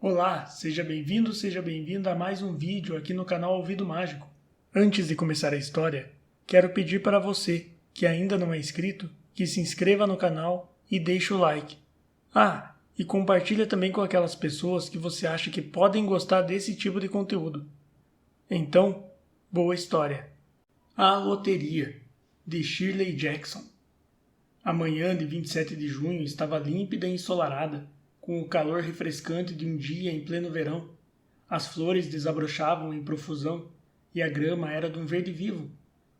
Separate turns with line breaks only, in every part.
Olá, seja bem-vindo, seja bem-vinda a mais um vídeo aqui no canal Ouvido Mágico. Antes de começar a história, quero pedir para você, que ainda não é inscrito, que se inscreva no canal e deixe o like. E compartilha também com aquelas pessoas que você acha que podem gostar desse tipo de conteúdo. Então, boa história. A Loteria, de Shirley Jackson. A manhã de 27 de junho estava límpida e ensolarada, com o calor refrescante de um dia em pleno verão. As flores desabrochavam em profusão e a grama era de um verde vivo.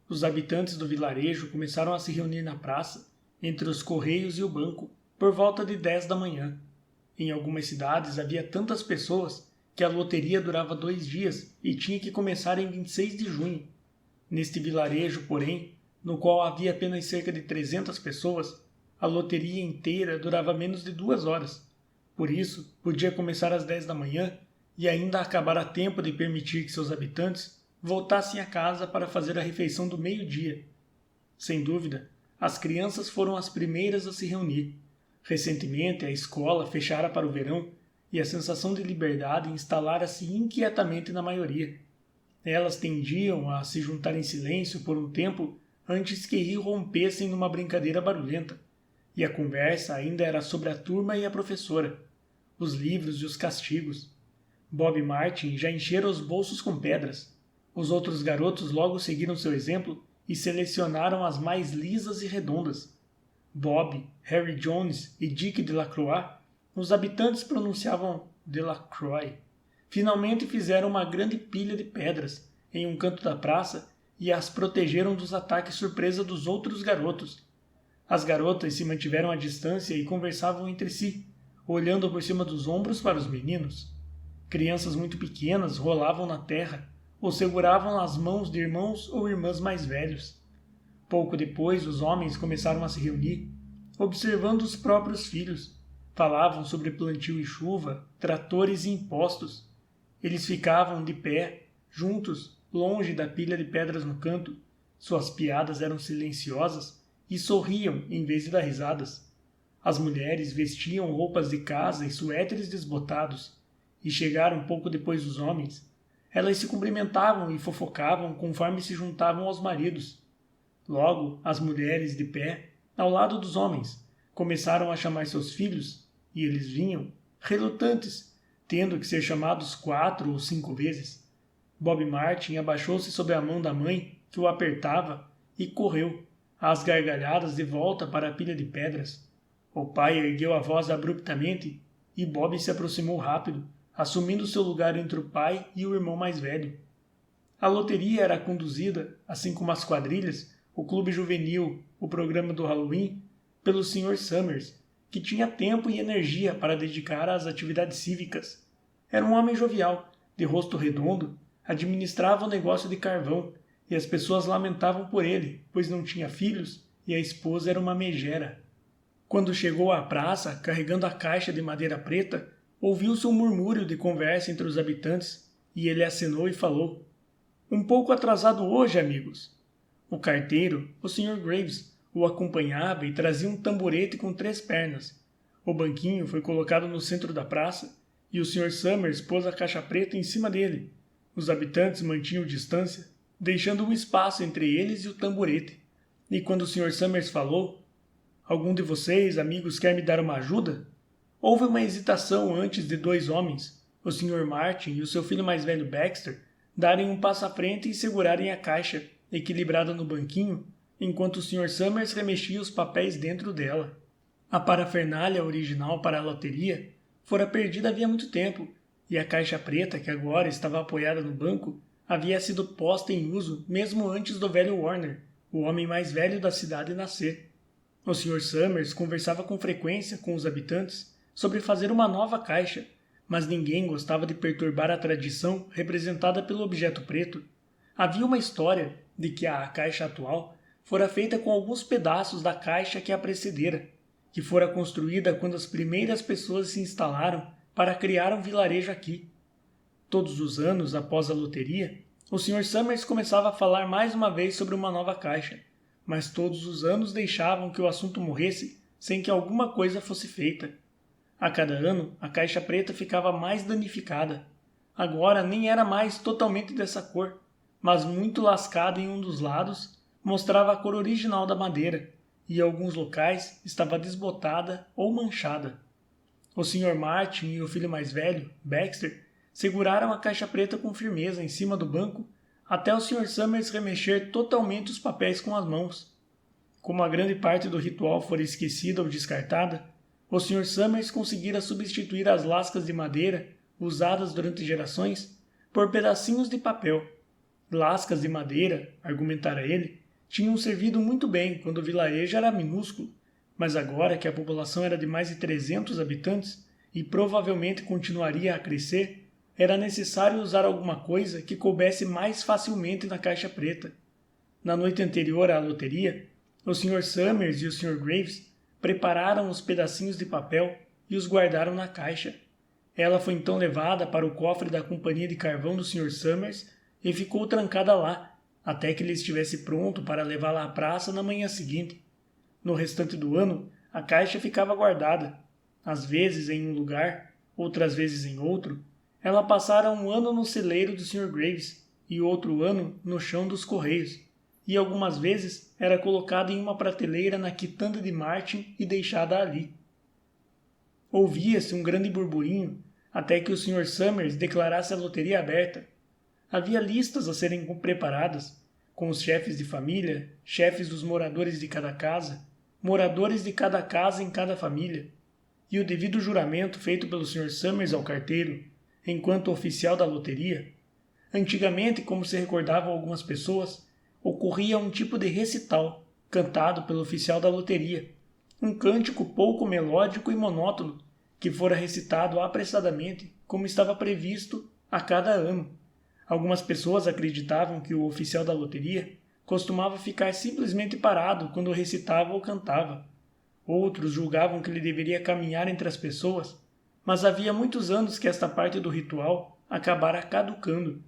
Os habitantes do vilarejo começaram a se reunir na praça, entre os correios e o banco, por volta de 10 da manhã. Em algumas cidades havia tantas pessoas que a loteria durava 2 dias e tinha que começar em 26 de junho. Neste vilarejo, porém, no qual havia apenas cerca de 300 pessoas, a loteria inteira durava menos de 2 horas. Por isso, podia começar às 10 da manhã e ainda acabar a tempo de permitir que seus habitantes voltassem a casa para fazer a refeição do meio-dia. Sem dúvida, as crianças foram as primeiras a se reunir. Recentemente, a escola fechara para o verão e a sensação de liberdade instalara-se inquietamente na maioria. Elas tendiam a se juntar em silêncio por um tempo antes que irrompessem numa brincadeira barulhenta. E a conversa ainda era sobre a turma e a professora, os livros e os castigos. Bob e Martin já encheram os bolsos com pedras. Os outros garotos logo seguiram seu exemplo e selecionaram as mais lisas e redondas. Bob, Harry Jones e Dick Delacroix, os habitantes pronunciavam Delacroix, finalmente fizeram uma grande pilha de pedras em um canto da praça e as protegeram dos ataques surpresa dos outros garotos. As garotas se mantiveram à distância e conversavam entre si, olhando por cima dos ombros para os meninos. Crianças muito pequenas rolavam na terra ou seguravam as mãos de irmãos ou irmãs mais velhos. Pouco depois, os homens começaram a se reunir, observando os próprios filhos. Falavam sobre plantio e chuva, tratores e impostos. Eles ficavam de pé, juntos, longe da pilha de pedras no canto. Suas piadas eram silenciosas e sorriam em vez de dar risadas. As mulheres vestiam roupas de casa e suéteres desbotados, e chegaram pouco depois dos homens. Elas se cumprimentavam e fofocavam conforme se juntavam aos maridos. Logo, as mulheres de pé, ao lado dos homens, começaram a chamar seus filhos, e eles vinham, relutantes, tendo que ser chamados 4 ou 5 vezes. Bob Martin abaixou-se sobre a mão da mãe, que o apertava, e correu, às gargalhadas, de volta para a pilha de pedras. O pai ergueu a voz abruptamente, e Bob se aproximou rápido, assumindo seu lugar entre o pai e o irmão mais velho. A loteria era conduzida, assim como as quadrilhas, o clube juvenil, o programa do Halloween, pelo Sr. Summers, que tinha tempo e energia para dedicar às atividades cívicas. Era um homem jovial, de rosto redondo, administrava o negócio de carvão, e as pessoas lamentavam por ele, pois não tinha filhos e a esposa era uma megera. Quando chegou à praça, carregando a caixa de madeira preta, ouviu-se um murmúrio de conversa entre os habitantes, e ele acenou e falou: "Um pouco atrasado hoje, amigos." O carteiro, o Sr. Graves, o acompanhava e trazia um tamborete com 3 pernas. O banquinho foi colocado no centro da praça, e o Sr. Summers pôs a caixa preta em cima dele. Os habitantes mantinham distância, deixando um espaço entre eles e o tamborete. E quando o Sr. Summers falou: "Algum de vocês, amigos, quer me dar uma ajuda?" Houve uma hesitação antes de 2 homens, o Sr. Martin e o seu filho mais velho Baxter, darem um passo à frente e segurarem a caixa, equilibrada no banquinho, enquanto o Sr. Summers remexia os papéis dentro dela. A parafernália original para a loteria fora perdida havia muito tempo, e a caixa preta, que agora estava apoiada no banco, havia sido posta em uso mesmo antes do velho Warner, o homem mais velho da cidade, nascer. O Sr. Summers conversava com frequência com os habitantes sobre fazer uma nova caixa, mas ninguém gostava de perturbar a tradição representada pelo objeto preto. Havia uma história de que a caixa atual fora feita com alguns pedaços da caixa que a precedera, que fora construída quando as primeiras pessoas se instalaram para criar um vilarejo aqui. Todos os anos após a loteria, o Sr. Summers começava a falar mais uma vez sobre uma nova caixa, mas todos os anos deixavam que o assunto morresse sem que alguma coisa fosse feita. A cada ano, a caixa preta ficava mais danificada. Agora nem era mais totalmente dessa cor, mas muito lascada em um dos lados, mostrava a cor original da madeira, e em alguns locais estava desbotada ou manchada. O Sr. Martin e o filho mais velho, Baxter, seguraram a caixa preta com firmeza em cima do banco até o Sr. Summers remexer totalmente os papéis com as mãos. Como a grande parte do ritual fora esquecida ou descartada, o Sr. Summers conseguira substituir as lascas de madeira usadas durante gerações por pedacinhos de papel. Lascas de madeira, argumentara ele, tinham servido muito bem quando o vilarejo era minúsculo, mas agora que a população era de mais de 300 habitantes e provavelmente continuaria a crescer, era necessário usar alguma coisa que coubesse mais facilmente na caixa preta. Na noite anterior à loteria, o Sr. Summers e o Sr. Graves prepararam os pedacinhos de papel e os guardaram na caixa. Ela foi então levada para o cofre da companhia de carvão do Sr. Summers e ficou trancada lá, até que ele estivesse pronto para levá-la à praça na manhã seguinte. No restante do ano, a caixa ficava guardada, às vezes em um lugar, outras vezes em outro. Ela passara um ano no celeiro do Sr. Graves e outro ano no chão dos correios, e algumas vezes era colocada em uma prateleira na quitanda de Martin e deixada ali. Ouvia-se um grande burburinho até que o Sr. Summers declarasse a loteria aberta. Havia listas a serem preparadas, com os chefes de família, chefes dos moradores de cada casa, moradores de cada casa em cada família, e o devido juramento feito pelo Sr. Summers ao carteiro, enquanto oficial da loteria. Antigamente, como se recordavam algumas pessoas, ocorria um tipo de recital, cantado pelo oficial da loteria, um cântico pouco melódico e monótono, que fora recitado apressadamente, como estava previsto a cada ano. Algumas pessoas acreditavam que o oficial da loteria costumava ficar simplesmente parado quando recitava ou cantava. Outros julgavam que ele deveria caminhar entre as pessoas, mas havia muitos anos que esta parte do ritual acabara caducando.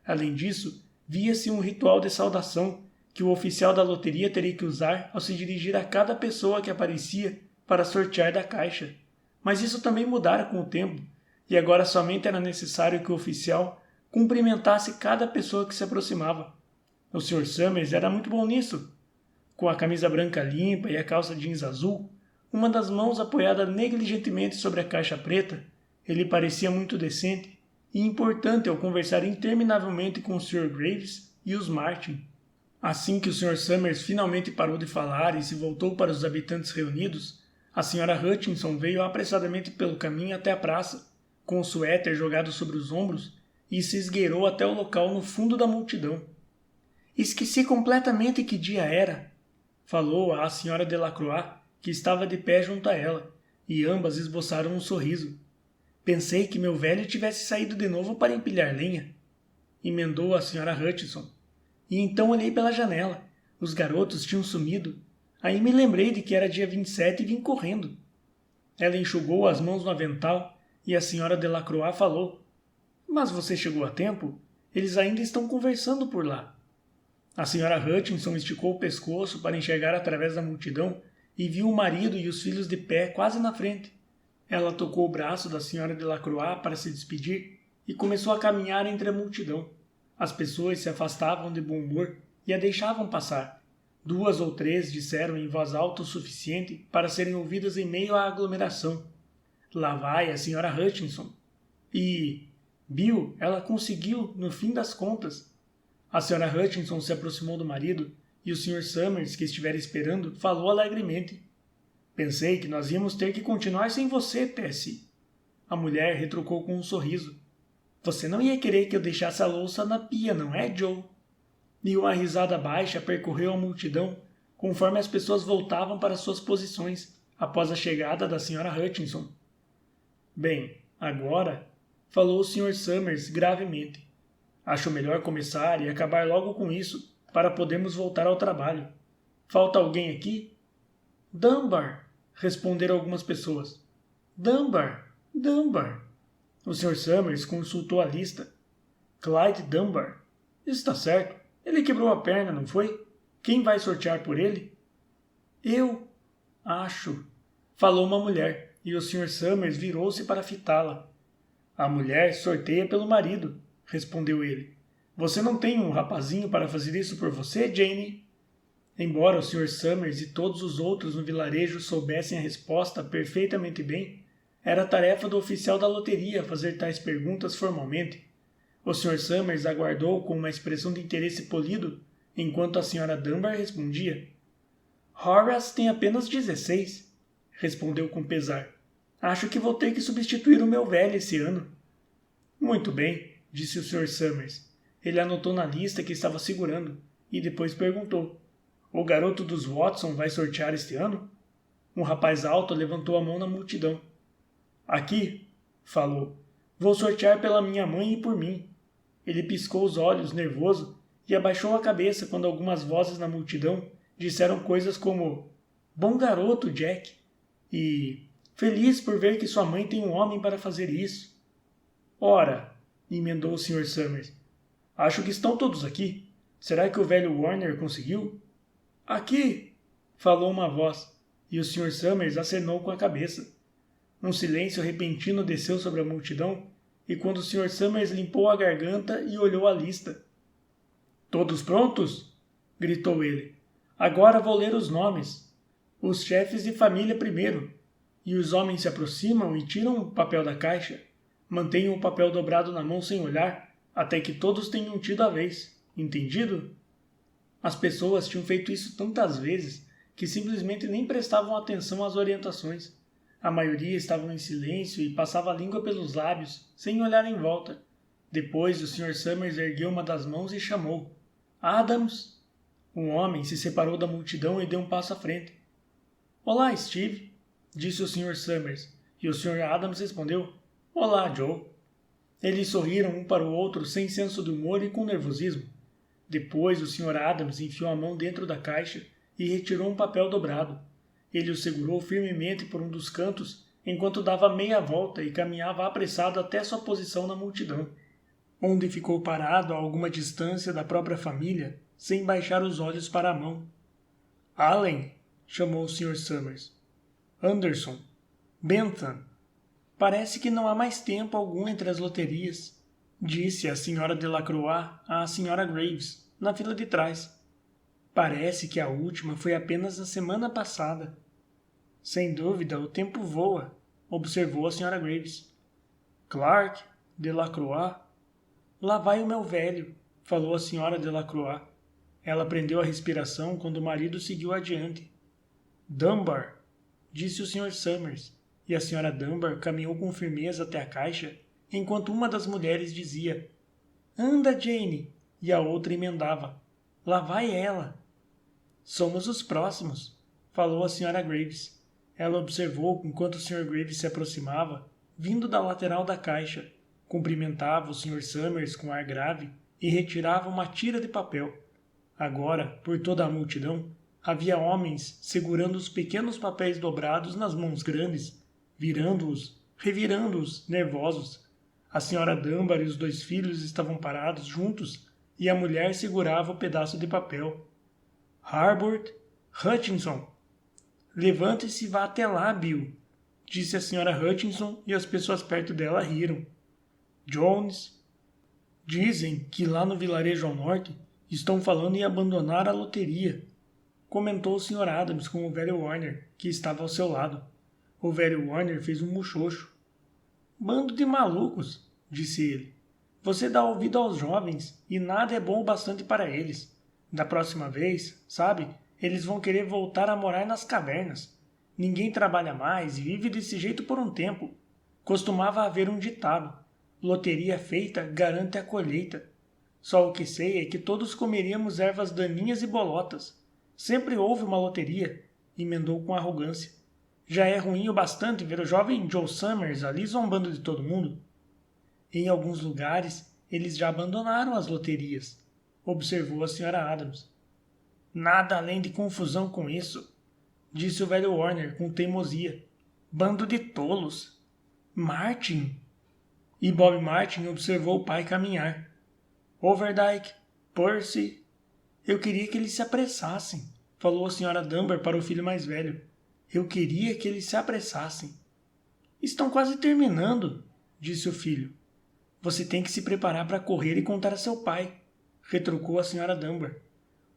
Além disso, via-se um ritual de saudação que o oficial da loteria teria que usar ao se dirigir a cada pessoa que aparecia para sortear da caixa. Mas isso também mudara com o tempo, e agora somente era necessário que o oficial cumprimentasse cada pessoa que se aproximava. O Sr. Summers era muito bom nisso. Com a camisa branca limpa e a calça jeans azul, uma das mãos apoiada negligentemente sobre a caixa preta, ele parecia muito decente e importante ao conversar interminavelmente com o Sr. Graves e os Martin. Assim que o Sr. Summers finalmente parou de falar e se voltou para os habitantes reunidos, a Sra. Hutchinson veio apressadamente pelo caminho até a praça, com o suéter jogado sobre os ombros, e se esgueirou até o local no fundo da multidão. Esqueci completamente que dia era, falou a Sra. Delacroix, que estava de pé junto a ela, e ambas esboçaram um sorriso. Pensei que meu velho tivesse saído de novo para empilhar lenha, emendou a Sra. Hutchinson. E então olhei pela janela. Os garotos tinham sumido. Aí me lembrei de que era dia 27 e vim correndo. Ela enxugou as mãos no avental e a Sra. Delacroix falou: Mas você chegou a tempo? Eles ainda estão conversando por lá. A Sra. Hutchinson esticou o pescoço para enxergar através da multidão e viu o marido e os filhos de pé quase na frente. Ela tocou o braço da Sra. Delacroix para se despedir e começou a caminhar entre a multidão. As pessoas se afastavam de bom humor e a deixavam passar. 2 ou 3 disseram em voz alta o suficiente para serem ouvidas em meio à aglomeração: Lá vai a Sra. Hutchinson. E Bill, ela conseguiu, no fim das contas. A Sra. Hutchinson se aproximou do marido e o Sr. Summers, que estivera esperando, falou alegremente: Pensei que nós íamos ter que continuar sem você, Tessie. A mulher retrucou com um sorriso: Você não ia querer que eu deixasse a louça na pia, não é, Joe? E uma risada baixa percorreu a multidão conforme as pessoas voltavam para suas posições após a chegada da Sra. Hutchinson. Bem, agora, falou o Sr. Summers gravemente, acho melhor começar e acabar logo com isso para podermos voltar ao trabalho. Falta alguém aqui? Dunbar, responderam algumas pessoas. Dunbar, Dunbar. O Sr. Summers consultou a lista. Clyde Dunbar. Está certo. Ele quebrou a perna, não foi? Quem vai sortear por ele? Eu acho, falou uma mulher, e o Sr. Summers virou-se para fitá-la. A mulher sorteia pelo marido, respondeu ele. Você não tem um rapazinho para fazer isso por você, Jane? Embora o Sr. Summers e todos os outros no vilarejo soubessem a resposta perfeitamente bem, era tarefa do oficial da loteria fazer tais perguntas formalmente. O Sr. Summers aguardou com uma expressão de interesse polido, enquanto a Sra. Dunbar respondia. Horace tem apenas 16, respondeu com pesar. Acho que vou ter que substituir o meu velho esse ano. Muito bem, disse o Sr. Summers. Ele anotou na lista que estava segurando e depois perguntou. O garoto dos Watson vai sortear este ano? Um rapaz alto levantou a mão na multidão. Aqui, falou, vou sortear pela minha mãe e por mim. Ele piscou os olhos, nervoso, e abaixou a cabeça quando algumas vozes na multidão disseram coisas como Bom garoto, Jack, e Feliz por ver que sua mãe tem um homem para fazer isso. Ora, emendou o Sr. Summers, acho que estão todos aqui. Será que o velho Warner conseguiu? Aqui, falou uma voz, e o Sr. Summers acenou com a cabeça. Um silêncio repentino desceu sobre a multidão, e quando o Sr. Summers limpou a garganta e olhou a lista. Todos prontos? Gritou ele. Agora vou ler os nomes. Os chefes de família primeiro. E os homens se aproximam e tiram o papel da caixa. Mantenham o papel dobrado na mão sem olhar, até que todos tenham tido a vez. Entendido? As pessoas tinham feito isso tantas vezes que simplesmente nem prestavam atenção às orientações. A maioria estavam em silêncio e passava a língua pelos lábios, sem olhar em volta. Depois o Sr. Summers ergueu uma das mãos e chamou. Adams! Um homem se separou da multidão e deu um passo à frente. Olá, Steve! Disse o Sr. Summers, e o Sr. Adams respondeu. Olá, Joe! Eles sorriram um para o outro sem senso de humor e com nervosismo. Depois o Sr. Adams enfiou a mão dentro da caixa e retirou um papel dobrado. Ele o segurou firmemente por um dos cantos, enquanto dava meia volta e caminhava apressado até sua posição na multidão, onde ficou parado a alguma distância da própria família, sem baixar os olhos para a mão. Allen, chamou o Sr. Summers. Anderson. Bentham. Parece que não há mais tempo algum entre as loterias, disse a Sra. Delacroix à Sra. Graves, na fila de trás. Parece que a última foi apenas na semana passada. Sem dúvida, o tempo voa, observou a Sra. Graves. Clark, Delacroix. Lá vai o meu velho, falou a Sra. Delacroix. Ela prendeu a respiração quando o marido seguiu adiante. Dunbar, disse o Sr. Summers, e a Sra. Dunbar caminhou com firmeza até a caixa, enquanto uma das mulheres dizia Anda, Jane, e a outra emendava Lá vai ela. Somos os próximos, falou a Sra. Graves. Ela observou enquanto o Sr. Graves se aproximava, vindo da lateral da caixa, cumprimentava o Sr. Summers com ar grave e retirava uma tira de papel. Agora, por toda a multidão, havia homens segurando os pequenos papéis dobrados nas mãos grandes, virando-os, revirando-os, nervosos. A Sra. Dunbar e os 2 filhos estavam parados juntos e a mulher segurava o pedaço de papel. Harbord, Hutchinson. Levante-se e vá até lá, Bill, disse a Sra. Hutchinson e as pessoas perto dela riram. Jones. Dizem que lá no vilarejo ao norte estão falando em abandonar a loteria, comentou o Sr. Adams com o velho Warner, que estava ao seu lado. O velho Warner fez um muxoxo. Bando de malucos, disse ele. Você dá ouvido aos jovens e nada é bom o bastante para eles. Da próxima vez, sabe, eles vão querer voltar a morar nas cavernas. Ninguém trabalha mais e vive desse jeito por um tempo. Costumava haver um ditado. Loteria feita garante a colheita. Só o que sei é que todos comeríamos ervas daninhas e bolotas. Sempre houve uma loteria, emendou com arrogância. Já é ruim o bastante ver o jovem Joe Summers ali zombando de todo mundo. Em alguns lugares, eles já abandonaram as loterias, observou a Sra. Adams. Nada além de confusão com isso, disse o velho Warner com teimosia. Bando de tolos. Martin! E Bob Martin observou o pai caminhar. Overdyke, Percy... Eu queria que eles se apressassem, falou a Sra. Dunbar para o filho mais velho. Eu queria que eles se apressassem. Estão quase terminando, disse o filho. Você tem que se preparar para correr e contar a seu pai, retrucou a Sra. Dunbar.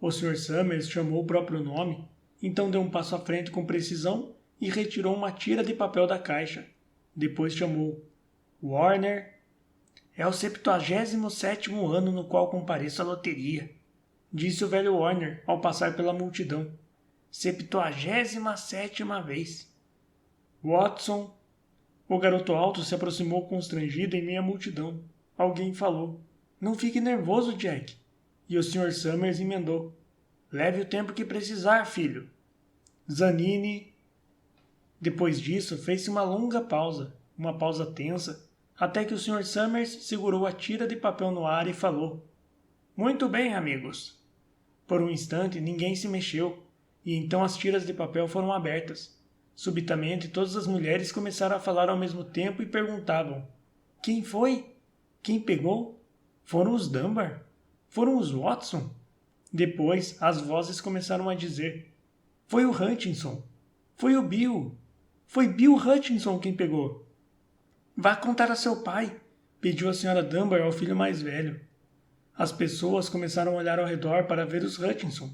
O Sr. Summers chamou o próprio nome, então deu um passo à frente com precisão e retirou uma tira de papel da caixa. Depois chamou: Warner. É o 77º ano no qual compareço à loteria, disse o velho Warner ao passar pela multidão. 77ª vez. Watson. O garoto alto se aproximou constrangido em meio à multidão. Alguém falou: Não fique nervoso, Jack. E o Sr. Summers emendou: Leve o tempo que precisar, filho. Zanini. Depois disso, fez-se uma longa pausa, uma pausa tensa, até que o Sr. Summers segurou a tira de papel no ar e falou: Muito bem, amigos. Por um instante, ninguém se mexeu, e então as tiras de papel foram abertas. Subitamente, todas as mulheres começaram a falar ao mesmo tempo e perguntavam: Quem foi? Quem pegou? Foram os Dunbar? Foram os Watson? Depois, as vozes começaram a dizer: Foi o Hutchinson. Foi o Bill. Foi Bill Hutchinson quem pegou. Vá contar a seu pai, pediu a Sra. Dunbar ao filho mais velho. As pessoas começaram a olhar ao redor para ver os Hutchinson.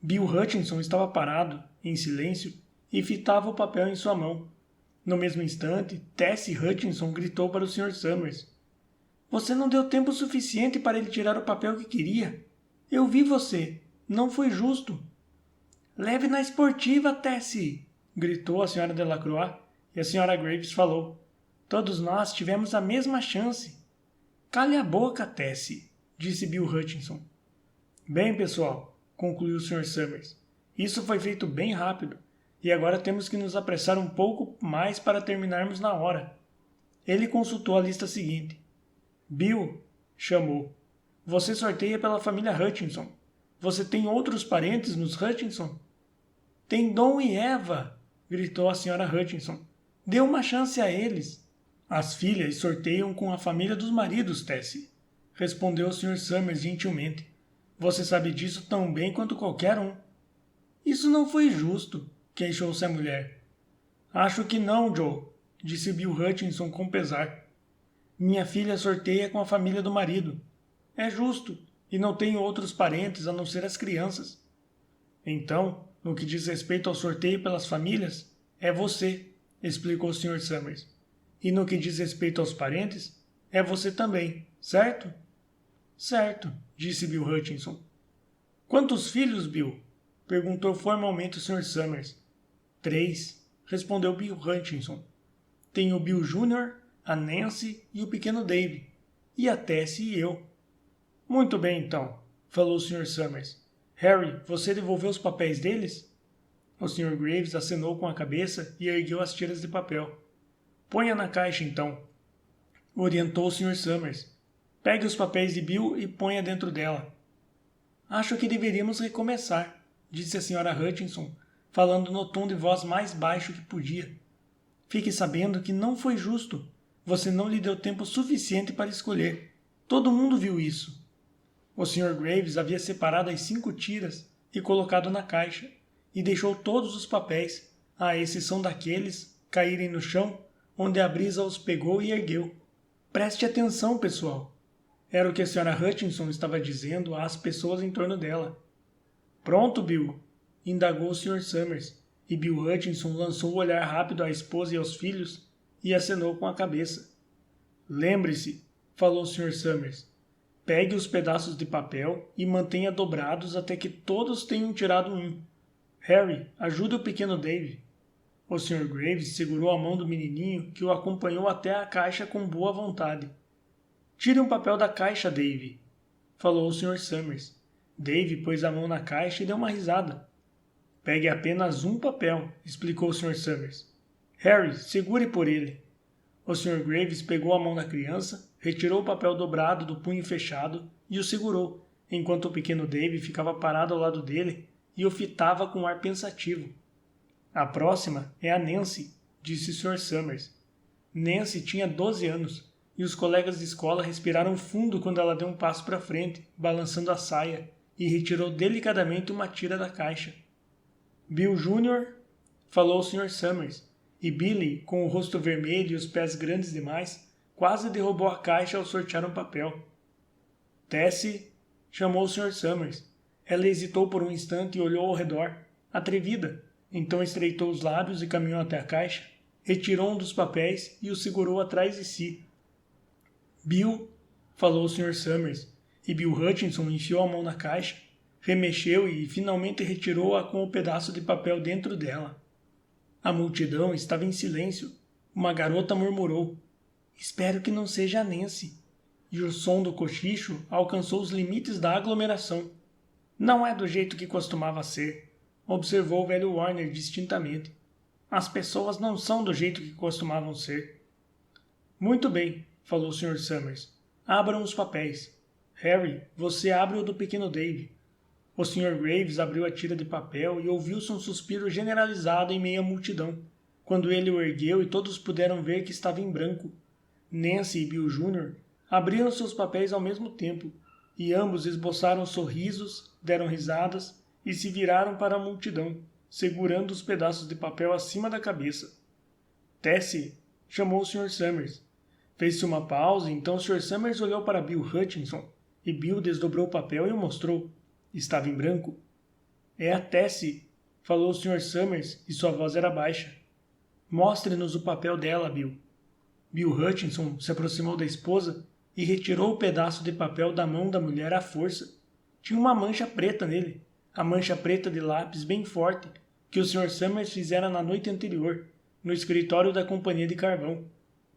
Bill Hutchinson estava parado, em silêncio, e fitava o papel em sua mão. No mesmo instante, Tessie Hutchinson gritou para o Sr. Summers: Você não deu tempo suficiente para ele tirar o papel que queria. Eu vi você. Não foi justo. Leve na esportiva, Tessie! Gritou a Sra. Delacroix, e a Sra. Graves falou: Todos nós tivemos a mesma chance. Cale a boca, Tessie, disse Bill Hutchinson. Bem, pessoal, concluiu o Sr. Summers, isso foi feito bem rápido, e agora temos que nos apressar um pouco mais para terminarmos na hora. Ele consultou a lista seguinte. Bill, chamou, você sorteia pela família Hutchinson. Você tem outros parentes nos Hutchinson? Tem Dom e Eva, gritou a Sra. Hutchinson. Dê uma chance a eles. As filhas sorteiam com a família dos maridos, Tessie, respondeu o Sr. Summers gentilmente. Você sabe disso tão bem quanto qualquer um. Isso não foi justo, queixou-se a mulher. Acho que não, Joe, disse Bill Hutchinson com pesar. Minha filha sorteia com a família do marido. É justo, e não tenho outros parentes a não ser as crianças. Então, no que diz respeito ao sorteio pelas famílias, é você, explicou o Sr. Summers. E no que diz respeito aos parentes, é você também, certo? Certo, disse Bill Hutchinson. Quantos filhos, Bill? Perguntou formalmente o Sr. Summers. 3, respondeu Bill Hutchinson. Tenho o Bill Jr., a Nancy e o pequeno Dave, e a Tessie e eu. Muito bem, então, falou o Sr. Summers. Harry, você devolveu os papéis deles? O Sr. Graves acenou com a cabeça e ergueu as tiras de papel. Ponha na caixa, então, orientou o Sr. Summers. Pegue os papéis de Bill e ponha dentro dela. Acho que deveríamos recomeçar, disse a Sra. Hutchinson, falando no tom de voz mais baixo que podia. Fique sabendo que não foi justo. Você não lhe deu tempo suficiente para escolher. Todo mundo viu isso. O Sr. Graves havia separado as 5 tiras e colocado na caixa, e deixou todos os papéis, à exceção daqueles, caírem no chão, onde a brisa os pegou e ergueu. Preste atenção, pessoal. Era o que a Sra. Hutchinson estava dizendo às pessoas em torno dela. Pronto, Bill, indagou o Sr. Summers, e Bill Hutchinson lançou o olhar rápido à esposa e aos filhos e acenou com a cabeça. Lembre-se, falou o Sr. Summers, pegue os pedaços de papel e mantenha dobrados até que todos tenham tirado um. Harry, ajude o pequeno Dave. O Sr. Graves segurou a mão do menininho que o acompanhou até a caixa com boa vontade. Tire um papel da caixa, Dave, falou o Sr. Summers. Dave pôs a mão na caixa e deu uma risada. Pegue apenas um papel, explicou o Sr. Summers. Harry, segure por ele. O Sr. Graves pegou a mão da criança, retirou o papel dobrado do punho fechado e o segurou, enquanto o pequeno Dave ficava parado ao lado dele e o fitava com um ar pensativo. A próxima é a Nancy, disse o Sr. Summers. Nancy tinha 12 anos, e os colegas de escola respiraram fundo quando ela deu um passo para frente, balançando a saia, e retirou delicadamente uma tira da caixa. Bill Jr., falou o Sr. Summers, e Billy, com o rosto vermelho e os pés grandes demais, quase derrubou a caixa ao sortear um papel. Tessie, chamou o Sr. Summers. Ela hesitou por um instante e olhou ao redor, atrevida. Então estreitou os lábios e caminhou até a caixa, retirou um dos papéis e o segurou atrás de si. Bill, falou o Sr. Summers, e Bill Hutchinson enfiou a mão na caixa, remexeu e finalmente retirou-a com o pedaço de papel dentro dela. A multidão estava em silêncio. Uma garota murmurou: "Espero que não seja a Nancy." E o som do cochicho alcançou os limites da aglomeração. "Não é do jeito que costumava ser", observou o velho Warner distintamente. "As pessoas não são do jeito que costumavam ser." "Muito bem", falou o Sr. Summers. "Abram os papéis. Harry, você abre o do pequeno Dave." O Sr. Graves abriu a tira de papel e ouviu-se um suspiro generalizado em meio à multidão, quando ele o ergueu e todos puderam ver que estava em branco. Nancy e Bill Jr. abriram seus papéis ao mesmo tempo, e ambos esboçaram sorrisos, deram risadas e se viraram para a multidão, segurando os pedaços de papel acima da cabeça. "Tessie", chamou o Sr. Summers. Fez-se uma pausa e então o Sr. Summers olhou para Bill Hutchinson, e Bill desdobrou o papel e o mostrou. Estava em branco. "É a Tessie", falou o Sr. Summers, e sua voz era baixa. "Mostre-nos o papel dela, Bill." Bill Hutchinson se aproximou da esposa e retirou o pedaço de papel da mão da mulher à força. Tinha uma mancha preta nele, a mancha preta de lápis bem forte que o Sr. Summers fizera na noite anterior, no escritório da companhia de carvão.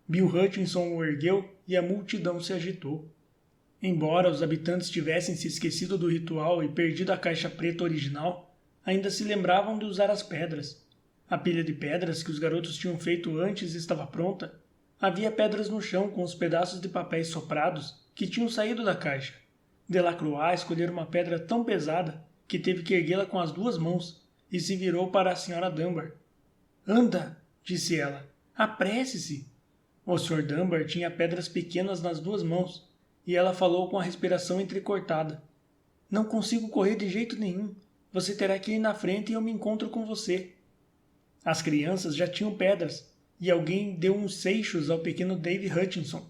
Bill Hutchinson o ergueu e a multidão se agitou. Embora os habitantes tivessem se esquecido do ritual e perdido a caixa preta original, ainda se lembravam de usar as pedras. A pilha de pedras que os garotos tinham feito antes estava pronta. Havia pedras no chão com os pedaços de papéis soprados que tinham saído da caixa. Delacroix escolhera uma pedra tão pesada que teve que erguê-la com as duas mãos e se virou para a Sra. Dunbar. "Anda", disse ela, "apresse-se." O Sr. Dunbar tinha pedras pequenas nas duas mãos e ela falou com a respiração entrecortada: "Não consigo correr de jeito nenhum. Você terá que ir na frente e eu me encontro com você." As crianças já tinham pedras e alguém deu uns seixos ao pequeno Dave Hutchinson.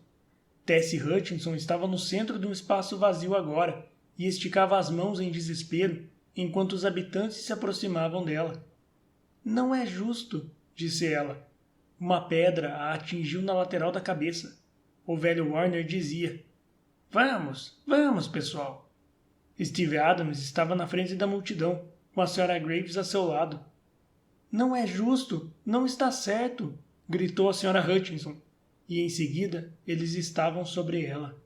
Tessie Hutchinson estava no centro de um espaço vazio agora e esticava as mãos em desespero enquanto os habitantes se aproximavam dela. "Não é justo", disse ela. Uma pedra a atingiu na lateral da cabeça. O velho Warner dizia: Vamos, vamos, pessoal." Steve Adams estava na frente da multidão, com a Sra. Graves a seu lado. "Não é justo, não está certo", gritou a Sra. Hutchinson, e em seguida eles estavam sobre ela.